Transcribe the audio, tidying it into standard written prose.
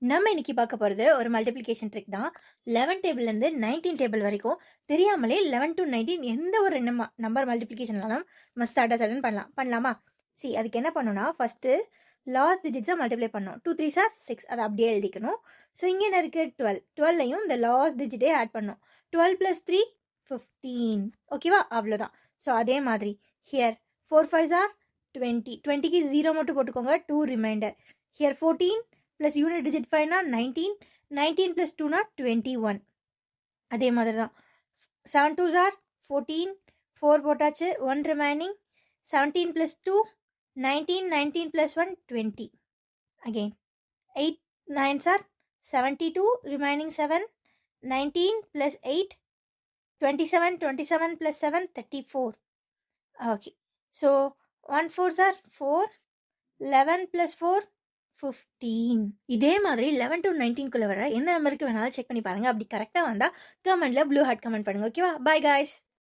நம்ம இன்னைக்கு பார்க்க போகிறது ஒரு மல்டிப்ளிகேஷன் ட்ரிக் தான். 11 டேபிள்லேருந்து 19 டேபிள் வரைக்கும் தெரியாமலே 11 to 19 எந்த ஒரு நம்பர் மல்டிப்ளிகேஷன்னாலும் நம்ம சடன் பண்ணலாமா? அதுக்கு என்ன பண்ணணும்னா, ஃபஸ்ட்டு லாஸ்ட் டிஜிட்ஸை மல்டிப்ளை பண்ணணும். 2 3 சார் 6, அதை அப்படியே எழுதிக்கணும். ஸோ இங்கே என்ன இருக்குது? 12. 12லையும் இந்த லாஸ்ட் டிஜிட்டே ஆட் பண்ணணும். 12 + 3 15. ஓகேவா? அவ்வளோதான். ஸோ அதே மாதிரி ஹியர் 4 5 ஆர் 20. 20க்கு 0 மட்டும் போட்டுக்கோங்க. 2 reminder. Here 14 plus unit digit 5 19. 19 + 2 21. அதே மாதிரி தான் 7 2s ஆர் 14. 4 போட்டாச்சு. 1 remaining. 17 + 2 19. 19 + 1 20. Again 8 9s are 72. Remaining 7. 19 + 8 27. 27 + 7 34. Okay. So 1 4s are 4. 11 + 4 15. இதே மாதிரி 11 to 19 வர எந்த நம்பருக்கு வேணாலும் செக் பண்ணி பாருங்க. அப்படி கரெக்டாக வந்தால் கமெண்ட்ல ப்ளூ ஹார்ட் கமெண்ட் பண்ணுங்க. ஓகேவா? By guys.